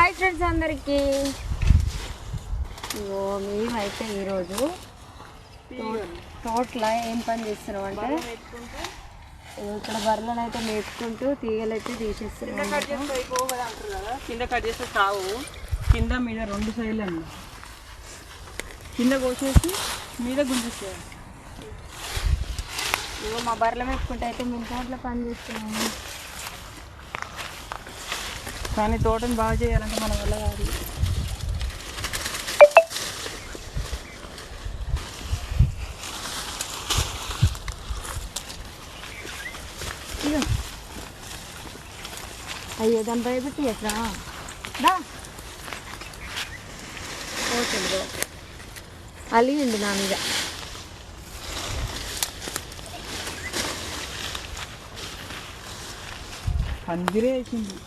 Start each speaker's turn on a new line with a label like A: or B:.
A: Hi friends అందరికీ. ఇగో మేమైతే ఈరోజు తోటలో ఏం పని చేస్తున్నాం అంటే ఇక్కడ బర్రెలను అయితే మేపుకుంటూ తీగలైతే తీసేస్తున్నాం.
B: కింద కట్ చేస్తే కావు, కింద మీద రెండు సైడ్లు అండి. కింద కోసేసి మీద గుంజేసేయాలి.
A: ఇగో మా బర్రెలు మేపుకుంటే అయితే మేము తోటలో పని చేస్తున్నాము.
B: కానీ తోటని బాగా చేయాలంటే మన వల్ల కాదు.
A: అయ్యో దాని భయపెట్టి ఎట్లా పోతుంది అలిగిండు నా మీద.
B: పందిరే వేసింది.